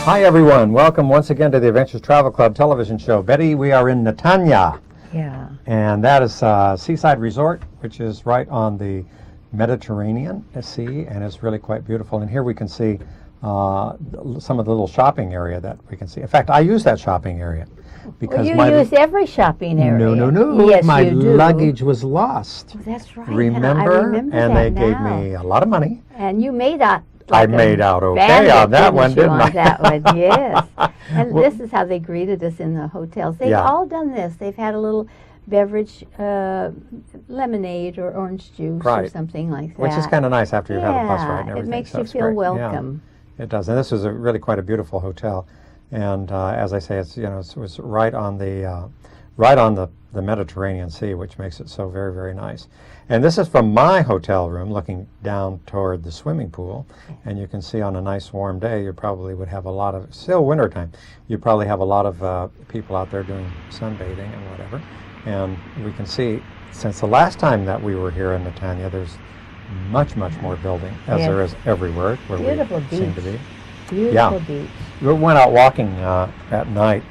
Hi everyone, welcome once again to the Adventures Travel Club television show. Betty, we are in Netanya. Yeah. And that is Seaside Resort, which is right on the Mediterranean Sea, and it's really quite beautiful. And here we can see some of the little shopping area that we can see. In fact, I use that shopping area because well, you use every shopping area. No. Yes, my you do. luggage was lost. Oh, that's right. Remember? And and they gave me a lot of money. And you made out. I made out okay on that one, didn't I? On that one, yes. And well, this is how they greeted us in the hotels. They've all done this. They've had a little beverage, lemonade or orange juice or something like that. Which is kind of nice after you've had a bus ride and everything. It makes so you feel welcome. Yeah, it does. And this is really quite a beautiful hotel. And as I say, it's it was right on the Mediterranean Sea, which makes it so very, very nice. And this is from my hotel room, looking down toward the swimming pool. And you can see on a nice warm day, you probably would have a lot of, still wintertime, you probably have a lot of people out there doing sunbathing and whatever. And we can see, since the last time that we were here in Netanya, there's much, much more building, as there is everywhere where Beautiful we beach. seem to be. Beautiful beach. We went out walking at night,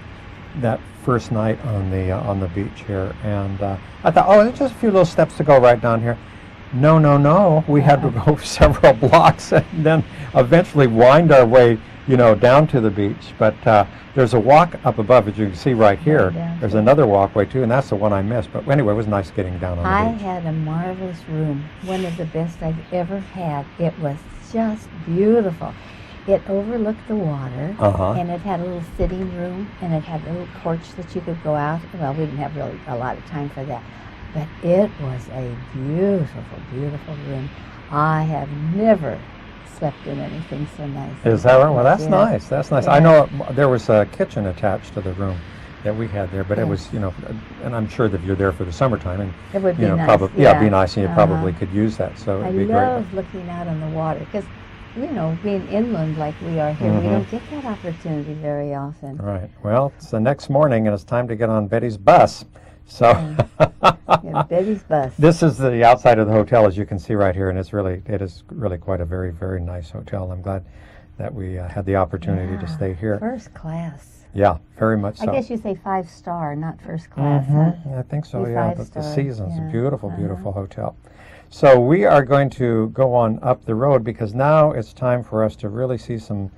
that first night on the beach here, and I thought, oh, there's just a few little steps to go right down here. No. We had to go several blocks and then eventually wind our way, down to the beach. But there's a walk up above, as you can see right here. There's another walkway too, and that's the one I missed. But anyway, it was nice getting down on the beach. I had a marvelous room, one of the best I've ever had. It was just beautiful. It overlooked the water, and it had a little sitting room, and it had a little porch that you could go out. Well, we didn't have really a lot of time for that, but it was a beautiful, beautiful room. I have never slept in anything so nice. Is that right? Well, that's nice. That's nice. Yeah. I know there was a kitchen attached to the room that we had there, but it was, and I'm sure that if you're there for the summertime, and it would be nice. Probably, it'd be nice, and you probably could use that. So it'd be great. I love looking out on the water because, being inland like we are here, we don't get that opportunity very often. Right. Well, it's the next morning, and it's time to get on Betty's bus. So, Betty's bus. This is the outside of the hotel, as you can see right here, and it is really quite a very, very nice hotel. I'm glad that we had the opportunity to stay here. First class. Yeah, very much so. I guess you say 5-star, not first class. Huh? I think so. Yeah, the Seasons, a beautiful, beautiful hotel. So we are going to go on up the road because now it's time for us to really see some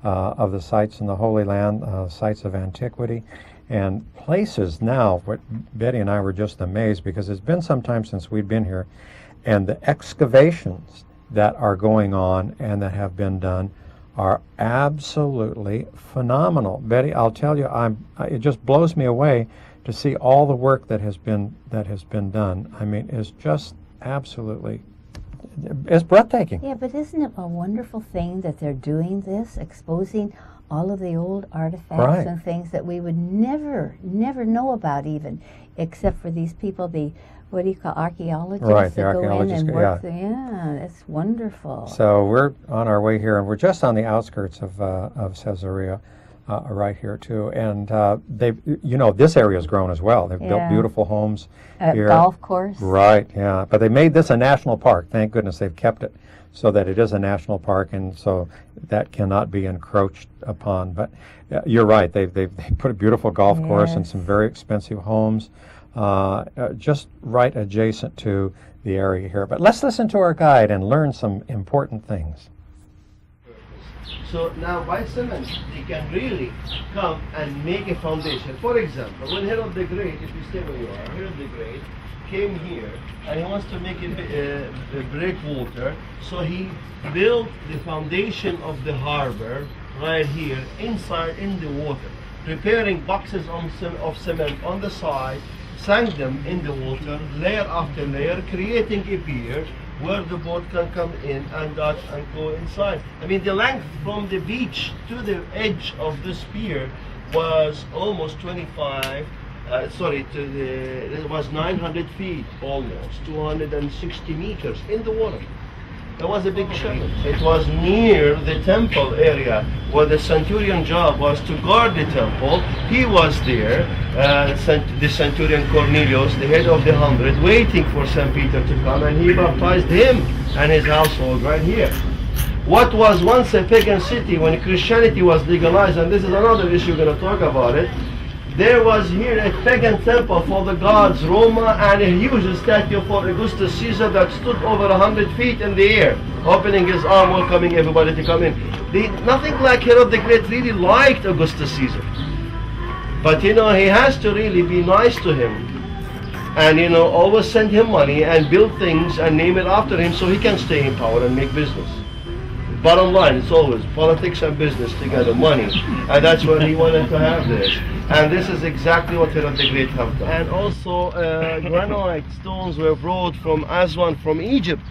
of the sites in the Holy Land, sites of antiquity, and places now. What Betty and I were just amazed because it's been some time since we'd been here, and the excavations that are going on and that have been done are absolutely phenomenal. Betty, I'll tell you, it just blows me away to see all the work that has been done. I mean, it's just absolutely, it's breathtaking. Yeah, but isn't it a wonderful thing that they're doing this, exposing all of the old artifacts and things that we would never know about even, except for these people, what do you call archaeologists that go in and work. It's wonderful. So we're on our way here, and we're just on the outskirts of Caesarea. Right here too, and this area has grown as well. They've built beautiful homes here. Golf course. Right, yeah. But they made this a national park. Thank goodness they've kept it so that it is a national park, and so that cannot be encroached upon. But you're right. They put a beautiful golf course and some very expensive homes, just right adjacent to the area here. But let's listen to our guide and learn some important things. So now by cement, you can really come and make a foundation. For example, when Herod the Great, if you stay where you are, Herod the Great came here and he wants to make a breakwater, so he built the foundation of the harbor right here inside in the water, preparing boxes of cement on the side, sank them in the water, layer after layer, creating a pier where the boat can come in and dodge and go inside. I mean, the length from the beach to the edge of this pier was almost it was 900 feet almost, 260 meters in the water. That was a big ship. It was near the temple area where the centurion job was to guard the temple. He was there, the centurion Cornelius, the head of the 100, waiting for St. Peter to come, and he baptized him and his household right here. what was once a pagan city when Christianity was legalized, and this is another issue we're going to talk about it, there was here a pagan temple for the gods Roma and a huge statue for Augustus Caesar that stood over 100 feet in the air, opening his arm, welcoming everybody to come in. Nothing like Herod the Great really liked Augustus Caesar. But he has to really be nice to him. And always send him money and build things and name it after him so he can stay in power and make business. Bottom line, it's always politics and business together, money. And that's what he wanted to have this. And this is exactly what Herod the Great have done. And also granite stones were brought from Aswan, from Egypt.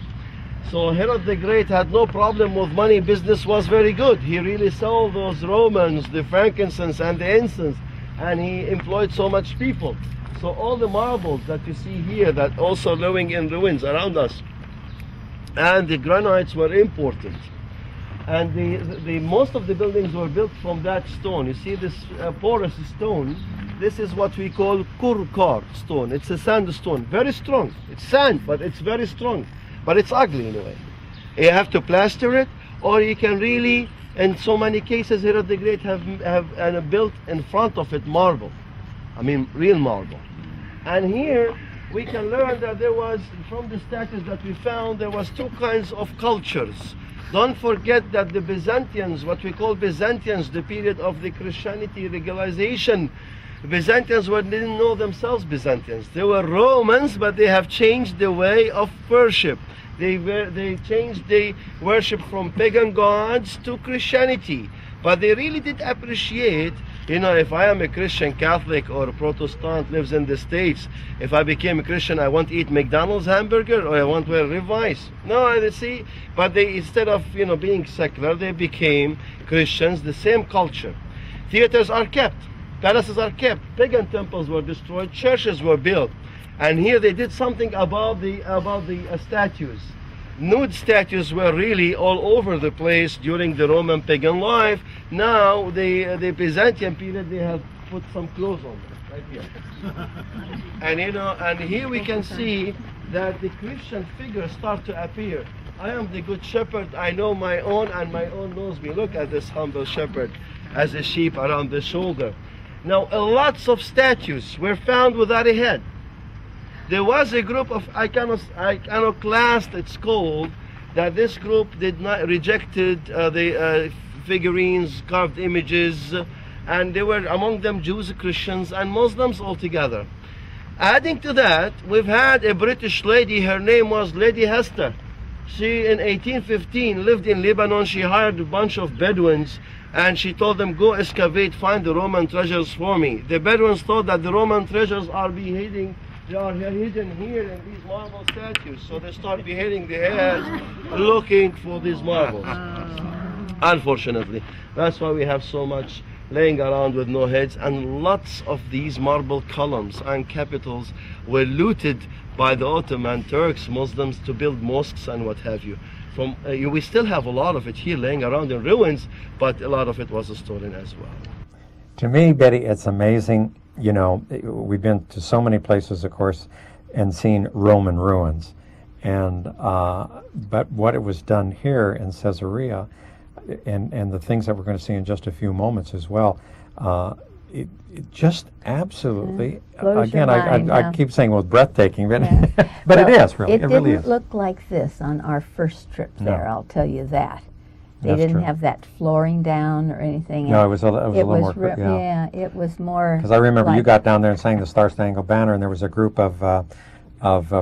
So Herod the Great had no problem with money. Business was very good. He really sold those Romans the frankincense and the incense. And he employed so much people. So all the marbles that you see here that also lying in ruins around us, and the granites were important. And the most of the buildings were built from that stone. You see this porous stone, this is what we call kurkar stone. It's a sandstone, very strong. It's sand, but it's very strong. But it's ugly in a way. You have to plaster it, or you can really, in so many cases, Herod the Great have built in front of it marble. I mean, real marble. And here we can learn that there was, from the statues that we found, there was two kinds of cultures. Don't forget that the Byzantines, what we call Byzantines, the period of the Christianity legalization, Byzantines didn't know themselves Byzantines. They were Romans, but they have changed the way of worship. They changed the worship from pagan gods to Christianity. But they really did appreciate, if I am a Christian, Catholic, or Protestant, lives in the States, if I became a Christian, I want to eat McDonald's hamburger, or I want to wear ribeyes. No, you see, but they, instead of, being secular, they became Christians, the same culture. Theaters are kept, palaces are kept, pagan temples were destroyed, churches were built. And here they did something about the statues. Nude statues were really all over the place during the Roman pagan life. Now, the Byzantine period, they have put some clothes on them, right here. And here we can see that the Christian figures start to appear. I am the good shepherd, I know my own, and my own knows me. Look at this humble shepherd as a sheep around the shoulder. Now, lots of statues were found without a head. There was a group of iconoclasts, it's called, that this group rejected the figurines, carved images, and they were among them Jews, Christians, and Muslims altogether. Adding to that, we've had a British lady, her name was Lady Hester. She, in 1815, lived in Lebanon. She hired a bunch of Bedouins, and she told them, go excavate, find the Roman treasures for me. The Bedouins thought that the Roman treasures are hidden here in these marble statues. So they start beheading the heads, looking for these marbles. Unfortunately, that's why we have so much laying around with no heads, and lots of these marble columns and capitals were looted by the Ottoman Turks, Muslims, to build mosques and what have you. We still have a lot of it here laying around in ruins, but a lot of it was stolen as well. To me, Betty, it's amazing. We've been to so many places, of course, and seen Roman ruins, and but what it was done here in Caesarea, and the things that we're going to see in just a few moments as well, it just absolutely, again, I keep saying, well, breathtaking, but, but well, it is really, it really is. It didn't look like this on our first trip there, I'll tell you that. They didn't have that flooring down or anything. No, it was a little more. Yeah, it was more. Because I remember you got down there and sang the Star Spangled Banner, and there was a group of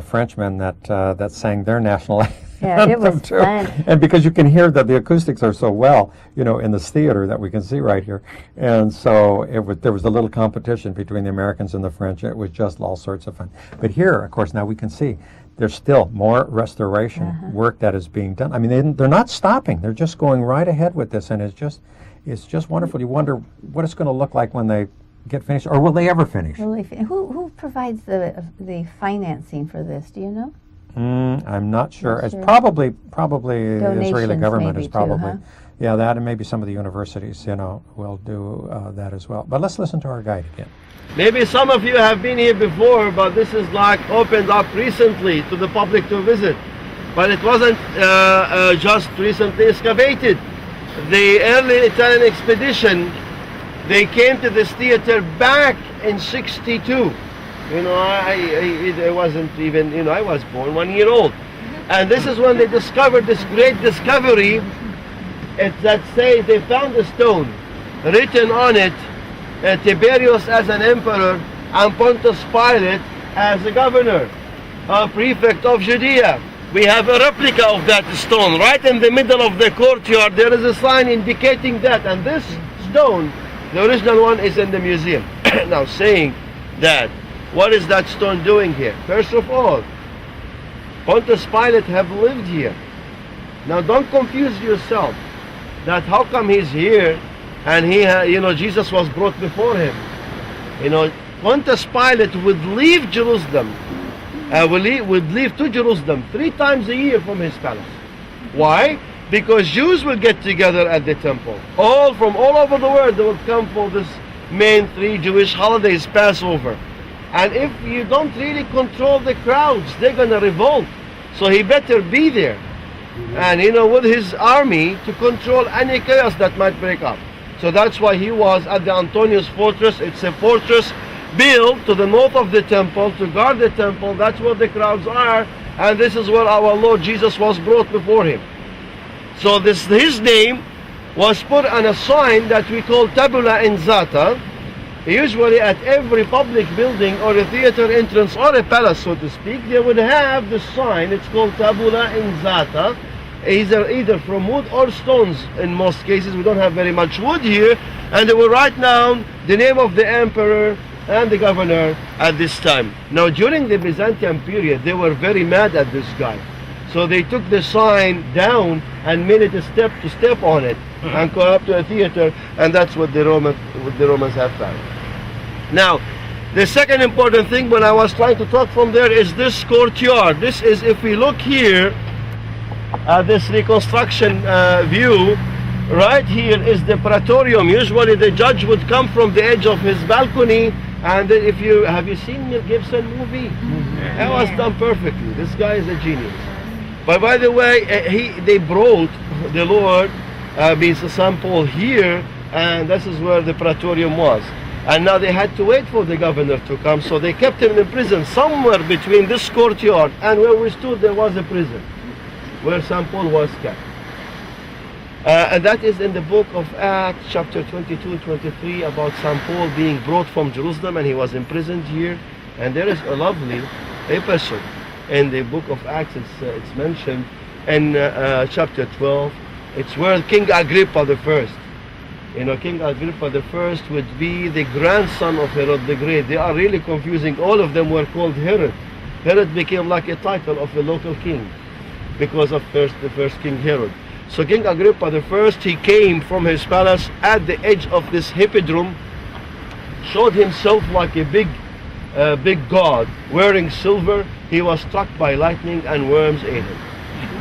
Frenchmen that sang their national anthem. Yeah, it was fun. And because you can hear that the acoustics are so well, in this theater that we can see right here, and so there was a little competition between the Americans and the French. It was just all sorts of fun. But here, of course, now we can see there's still more restoration work that is being done. I mean, they're not stopping. They're just going right ahead with this, and it's just wonderful. You wonder what it's going to look like when they get finished, or will they ever finish? Who provides the financing for this? Do you know? I'm not sure. It's probably the Israeli government is probably. Too, huh? Yeah, that, and maybe some of the universities, will do that as well. But let's listen to our guide again. Maybe some of you have been here before, but this is opened up recently to the public to visit. but it wasn't just recently excavated. The early Italian expedition, they came to this theater back in 62. You know, I wasn't even, you know, I was born 1 year old. And this is when they discovered this great discovery. That says they found a stone, written on it, Tiberius as an emperor and Pontius Pilate as a governor, a prefect of Judea. We have a replica of that stone right in the middle of the courtyard. There is a sign indicating that, and this stone, the original one, is in the museum. Now, saying that, what is that stone doing here? First of all, Pontius Pilate have lived here. Now, don't confuse yourself that how come he's here and he, you know, Jesus was brought before him. You know, Pontius Pilate would leave Jerusalem, would leave to Jerusalem 3 times a year from his palace. Why? Because Jews would get together at the temple. All from all over the world, they would come for this main 3 Jewish holidays, Passover. And if you don't really control the crowds, they're going to revolt. So he better be there. And, you know, with his army to control any chaos that might break up. So that's why he was at the Antonius fortress. It's a fortress built to the north of the temple to guard the temple. That's where the crowds are. And this is where our Lord Jesus was brought before him. So his name was put on a sign that we call tabula inzata. Usually at every public building or a theater entrance or a palace, so to speak, they would have the sign. It's called tabula inzata, either from wood or stones. In most cases, we don't have very much wood here, and they will write down the name of the emperor and the governor at this time. Now, during the Byzantine period, they were very mad at this guy. So they took the sign down and made it a step to step on it and go up to a theater, and that's what the Romans have done. Now, the second important thing when I was trying to talk from there is this courtyard. This is, if we look here at this reconstruction view, right here is the praetorium. Usually the judge would come from the edge of his balcony, and if you have you seen Mel Gibson movie? That was done perfectly. This guy is a genius. But by the way, they brought the Lord, means St. Paul here, and this is where the praetorium was. And now they had to wait for the governor to come, so they kept him in prison. Somewhere between this courtyard and where we stood, there was a prison where St. Paul was kept. And that is in the book of Acts, chapter 22, 23, about St. Paul being brought from Jerusalem, and he was imprisoned here. And there is a lovely episode in the book of Acts. It's mentioned in chapter 12. It's where King Agrippa I, you know, King Agrippa I would be the grandson of Herod the Great. They are really confusing. All of them were called Herod. Herod became like a title of a local king because of the first King Herod. So King Agrippa I, he came from his palace at the edge of this hippodrome, showed himself like a big god, wearing silver. He was struck by lightning and worms ate him.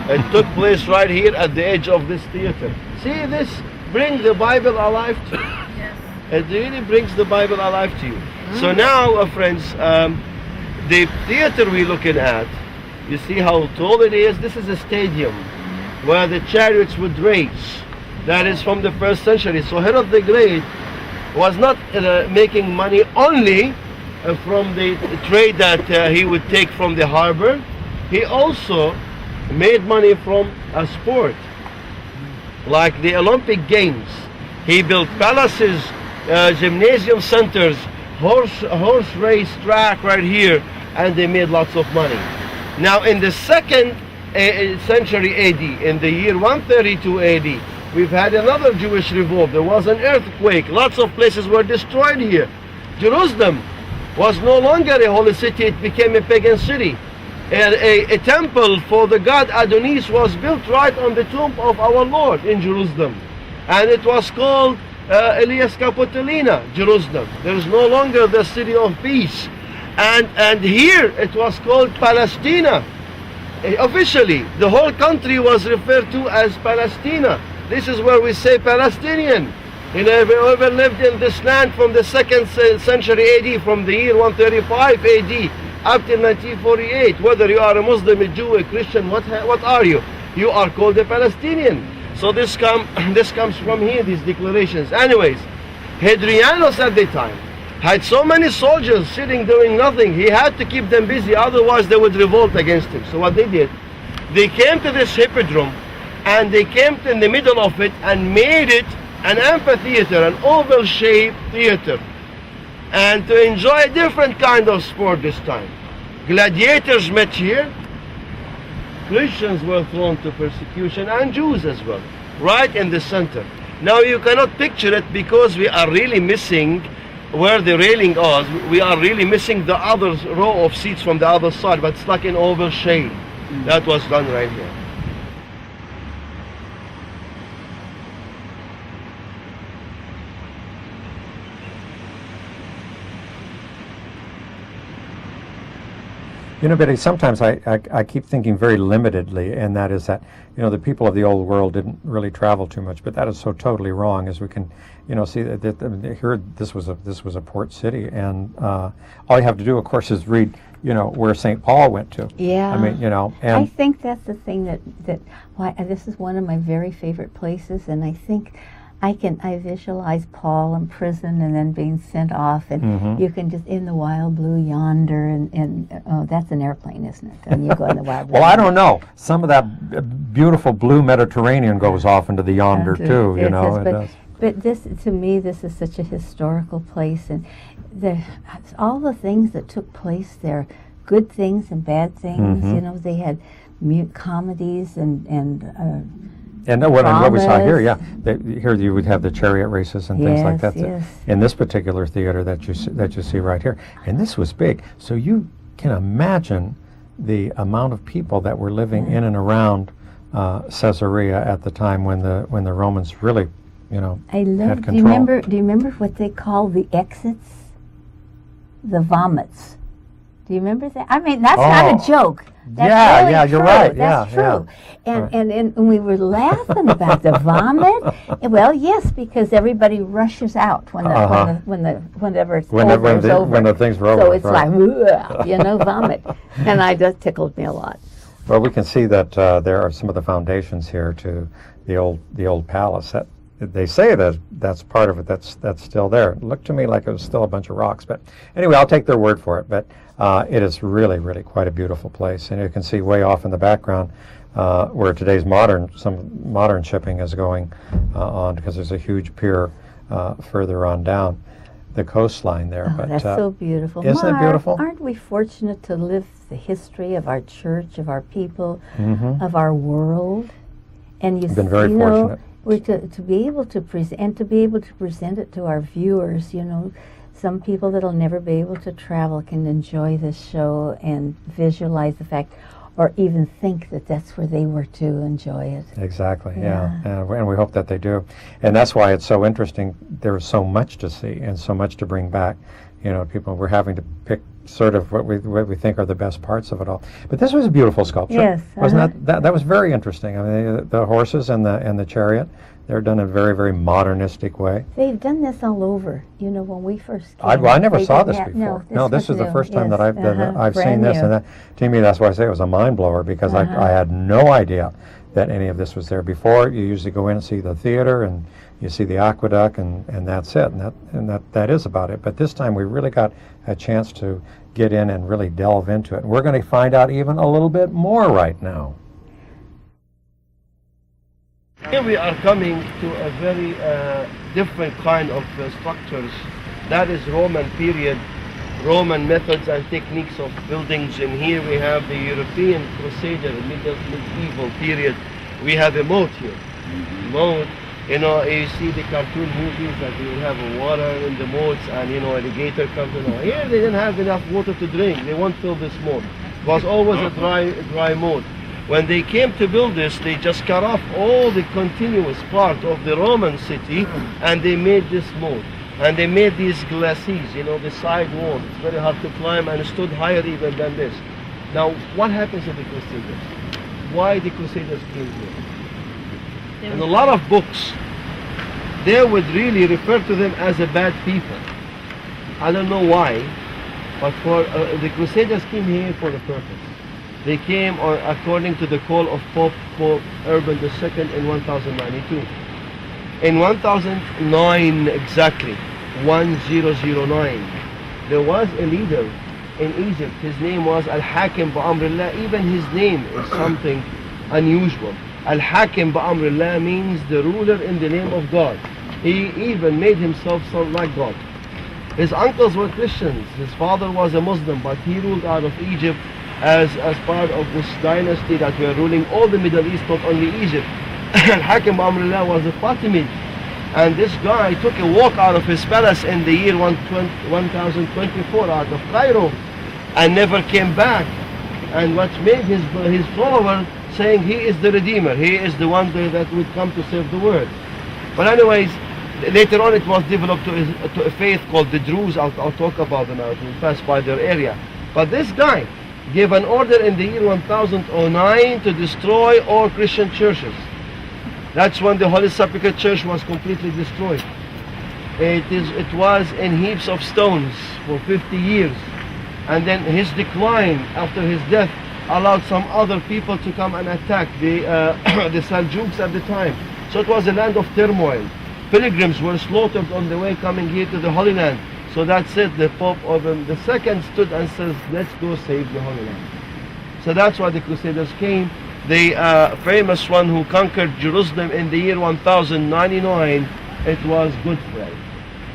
It took place right here at the edge of this theater. See, this brings the Bible alive to you. Yes. It really brings the Bible alive to you. So now, friends, the theater we're looking at, you see how tall it is? This is a stadium where the chariots would race. That is from the 1st century. So Herod the Great was not making money only from the trade that he would take from the harbor. He also made money from a sport, like the Olympic Games. He built palaces, gymnasium centers, horse race track right here, and they made lots of money. Now in the 2nd century AD, in the year 132 AD, we've had another Jewish revolt. There was an earthquake. Lots of places were destroyed here. Jerusalem was no longer a holy city, it became a pagan city. And a temple for the god Adonis was built right on the tomb of our Lord in Jerusalem. And it was called Elias Capitolina, Jerusalem. There is no longer the city of peace. And here it was called Palestina. Officially, the whole country was referred to as Palestina. This is where we say Palestinian. You know, whoever lived in this land from the 2nd century AD, from the year 135 AD, up till 1948. Whether you are a Muslim, a Jew, a Christian, what are you? You are called a Palestinian. So this comes from here, these declarations. Anyways, Hadrianus at the time had so many soldiers sitting doing nothing. He had to keep them busy, otherwise they would revolt against him. So what they did, they came to this hippodrome and they camped in the middle of it and made it an amphitheater, an oval-shaped theater, and to enjoy a different kind of sport this time. Gladiators met here, Christians were thrown to persecution, and Jews as well, right in the center. Now you cannot picture it because we are really missing where the railing is. We are really missing the other row of seats from the other side, but it's like an oval shape. That was done right here. You know, Betty, sometimes I keep thinking very limitedly, and that is that, you know, the people of the old world didn't really travel too much, but that is so totally wrong, as we can, you know, see that here this was a port city, and all you have to do, of course, is read, you know, where St. Paul went to. Yeah. I mean, you know, and I think that's the thing that why this is one of my very favorite places, and I think I visualize Paul in prison and then being sent off, and you can just in the wild blue yonder, and oh, that's an airplane, isn't it? And you go in the wild blue. Well, I don't know. Some of that beautiful blue Mediterranean goes off into the yonder too. You know, it does. But this, to me, this is such a historical place, and all the things that took place there, good things and bad things. You know, they had comedies and what we saw here, yeah, here you would have the chariot races and things like that. Yes. In this particular theater that you see right here, and this was big. So you can imagine the amount of people that were living in and around Caesarea at the time when the Romans really, you know, had control. Do you remember what they call the exits? The vomits. Do you remember that? I mean, that's not a joke. That's really you're true. right. That's true. Yeah. And we were laughing about the vomit. Well, yes, because everybody rushes out whenever it's over. When the things were over. So it's like, you know, vomit. And I just tickled me a lot. Well, we can see that there are some of the foundations here to the old palace. That they say that's part of it. That's still there. It looked to me like it was still a bunch of rocks, but anyway, I'll take their word for it. But it is really, really quite a beautiful place, and you can see way off in the background where today's some modern shipping is going on, because there's a huge pier further on down the coastline there. Oh, but that's so beautiful. Isn't it beautiful? Aren't we fortunate to live the history of our church, of our people, of our world? And you've been very fortunate. To be able to present it to our viewers, you know, some people that'll never be able to travel can enjoy this show and visualize the fact, or even think that that's where they were to enjoy it. Exactly, yeah. And we hope that they do. And that's why it's so interesting. There's so much to see and so much to bring back. You know, we're having to pick sort of what we think are the best parts of it all. But this was a beautiful sculpture. Yes. Wasn't that was very interesting. I mean, the horses and the chariot, they're done in a very, very modernistic way. They've done this all over. You know, when we first came, I never saw this before. No, this is the first time that I've seen this. And to me, that's why I say it was a mind blower, because I had no idea that any of this was there before. You usually go in and see the theater, and you see the aqueduct, and that's it, and that is about it. But this time we really got a chance to get in and really delve into it. And we're going to find out even a little bit more right now. Here we are coming to a very different kind of structures. That is Roman period, Roman methods and techniques of buildings. And here we have the European Crusader, medieval period. We have a moat here. Moat. You know, you see the cartoon movies that you have water in the moats, and you know, alligator comes in. Here they didn't have enough water to drink. They won't fill this moat. It was always a dry moat. When they came to build this, they just cut off all the continuous part of the Roman city, and they made this moat. And they made these glacis, you know, the side wall. It's very hard to climb, and it stood higher even than this. Now, what happens to the Crusaders? Why the Crusaders came here? In a lot of books, they would really refer to them as a bad people. I don't know why. But for the Crusaders came here for a purpose. They came according to the call of Pope Urban II in 1092. In 1009 exactly, 1009, there was a leader in Egypt. His name was Al-Hakim Ba'amrillah. Even his name is something unusual. Al-Hakim Ba'amrillah means the ruler in the name of God. He even made himself sound like God. His uncles were Christians. His father was a Muslim, but he ruled out of Egypt as part of this dynasty that were ruling all the Middle East, not only Egypt. Al-Hakim Ba'amrillah was a Fatimid. And this guy took a walk out of his palace in the year 1024 out of Cairo and never came back. And what made his follower saying he is the Redeemer, he is the one that would come to save the world. But anyways, later on it was developed to a faith called the Druze. I'll talk about them now. It will pass by their area. But this guy gave an order in the year 1009 to destroy all Christian churches. That's when the Holy Sepulchre Church was completely destroyed. It was in heaps of stones for 50 years. And then his decline after his death allowed some other people to come and attack the Seljuks at the time. So it was a land of turmoil. Pilgrims were slaughtered on the way coming here to the Holy Land. So that's it. The Pope Urban II stood and says, let's go save the Holy Land. So that's why the Crusaders came. The famous one who conquered Jerusalem in the year 1099, it was Good Friday.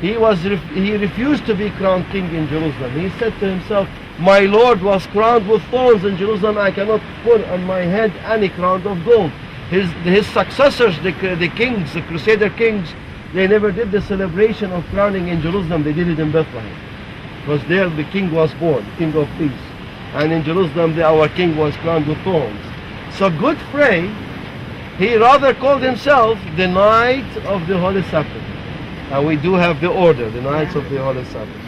He refused to be crowned king in Jerusalem. He said to himself, my Lord was crowned with thorns in Jerusalem. I cannot put on my head any crown of gold. His successors, the kings, the Crusader kings, they never did the celebration of crowning in Jerusalem. They did it in Bethlehem. Because there the king was born, king of peace. And in Jerusalem, our king was crowned with thorns. So Good Friday, he rather called himself the Knight of the Holy Sepulchre. And we do have the order, the Knights of the Holy Sepulchre.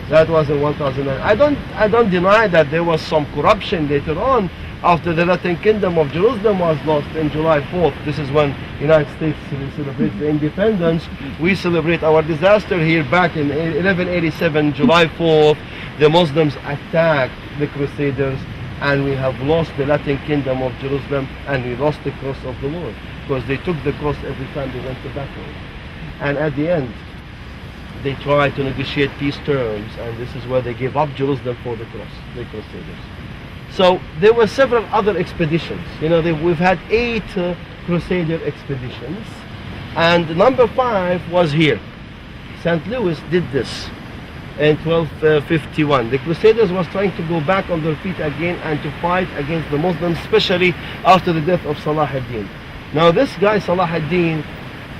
That was in 1009. I don't deny that there was some corruption later on after the Latin Kingdom of Jerusalem was lost in July 4th. This is when the United States celebrates the independence. We celebrate our disaster here back in 1187, July 4th. The Muslims attacked the Crusaders and we have lost the Latin Kingdom of Jerusalem and we lost the cross of the Lord because they took the cross every time they went to battle. And at the end, they tried to negotiate peace terms, and this is where they gave up Jerusalem for the cross, the Crusaders. So there were several other expeditions. We've had 8 Crusader expeditions, and number 5 was here. St. Louis did this in 1251. The Crusaders was trying to go back on their feet again and to fight against the Muslims, especially after the death of Salah ad-Din. Now this guy, Salah ad-Din,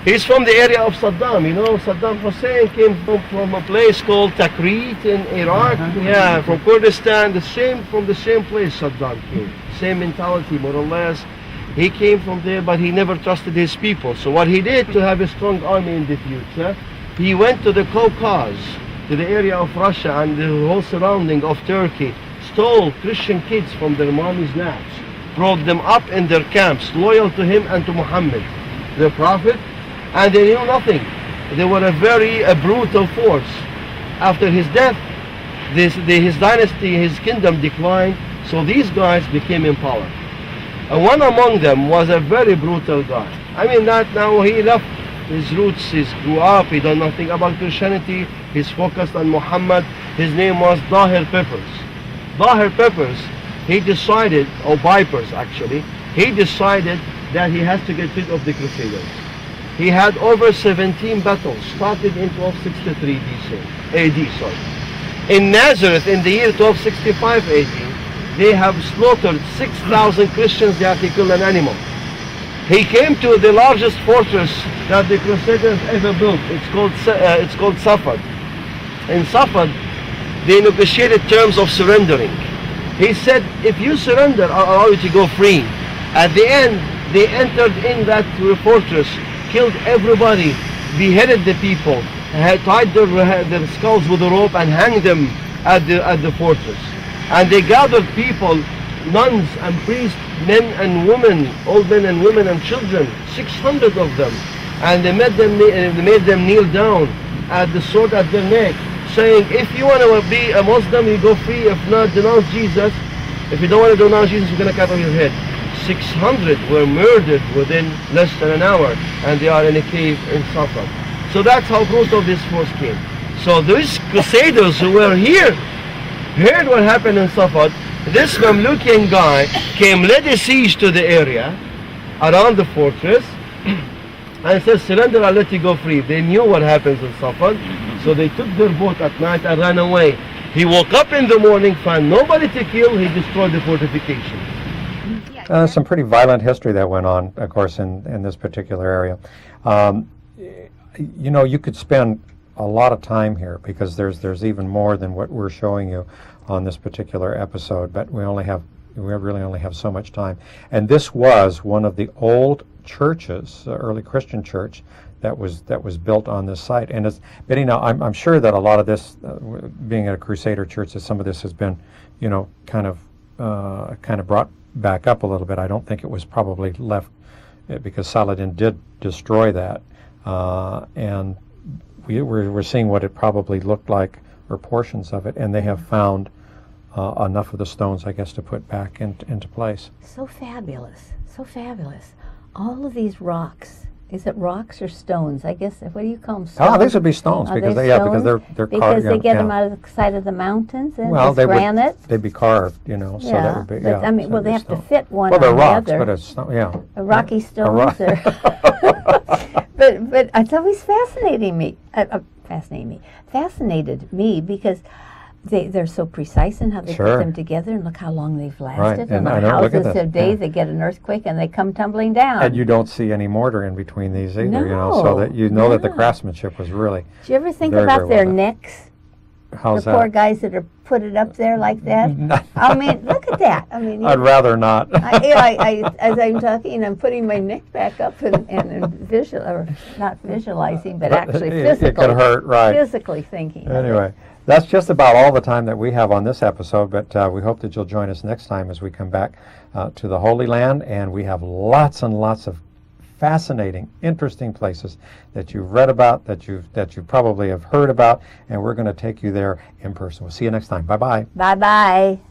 he's from the area of Saddam. Saddam Hussein came from a place called Tikrit in Iraq. Yeah, from Kurdistan, from the same place Saddam came. Same mentality, more or less. He came from there, but he never trusted his people. So what he did to have a strong army in the future, he went to the Caucasus, to the area of Russia and the whole surrounding of Turkey, stole Christian kids from their mommy's laps, brought them up in their camps, loyal to him and to Muhammad, the Prophet, and they knew nothing. They were a very brutal force. After his death, his dynasty, his kingdom declined, so these guys became in power. And one among them was a very brutal guy. I mean, that now he left his roots, he grew up, he done nothing about Christianity, he's focused on Muhammad. His name was Dahir Peppers. Dahir Peppers, he decided, or Vipers actually, he decided that he has to get rid of the Crusaders. He had over 17 battles, started in 1263 AD. In Nazareth, in the year 1265 AD, they have slaughtered 6,000 Christians. They have to kill an animal. He came to the largest fortress that the Crusaders ever built. It's called Safad. In Safad, they negotiated terms of surrendering. He said, if you surrender, I'll allow you to go free. At the end, they entered in that fortress, killed everybody, beheaded the people, had tied their skulls with a rope and hanged them at the fortress. And they gathered people, nuns and priests, men and women, old men and women and children, 600 of them. And they made them kneel down, at the sword at their neck, saying, if you want to be a Muslim, you go free. If not, denounce Jesus. If you don't want to denounce Jesus, we're going to cut off your head. 600 were murdered within less than an hour, and they are in a cave in Safed. So that's how most of this force came. So these crusaders who were here heard what happened in Safed. This Mamlukian guy came, led a siege to the area around the fortress, and said, surrender, I'll let you go free. They knew what happens in Safed, so they took their boat at night and ran away. He woke up in the morning, found nobody to kill, he destroyed the fortification. Some pretty violent history that went on, of course, in this particular area. You know, you could spend a lot of time here because there's even more than what we're showing you on this particular episode, but we really only have so much time. And this was one of the old churches, early Christian church, that was built on this site. And it's, Betty, now I'm sure that a lot of this, being at a Crusader church, that some of this has been, you know, kind of brought back up a little bit. I don't think it was probably left because Saladin did destroy that, and we're seeing what it probably looked like, or portions of it, and they have found enough of the stones, I guess, to put back into place. So fabulous, so fabulous. All of these rocks. Is it rocks or stones? I guess, what do you call them? Stones? Oh, these would be stones because they because they're because carved. they get them out of the side of the mountains and well, it's granite. They'd be carved, you know. So that would be but, I mean, so well, they have stone. to fit one Well, they're on rocks, the other. but it's yeah. Rocky stones. rock. But it's always fascinated me because they're so precise in how they put them together, and look how long they've lasted. Right. And on houses today, they get an earthquake and they come tumbling down. And you don't see any mortar in between these either, no, you know, so that you know that the craftsmanship was really. Do you ever think very, about very their well necks? How's the that? poor guys that are put it up there like that. I mean, look at that. I mean, I'd rather not. as I'm talking, I'm putting my neck back up and not visualizing, but actually physically. It could hurt, right? Physically thinking. Anyway, that's just about all the time that we have on this episode, but we hope that you'll join us next time as we come back to the Holy Land, and we have lots and lots of fascinating, interesting places that you've read about, that you probably have heard about, and we're going to take you there in person. We'll see you next time. Bye-bye. Bye-bye.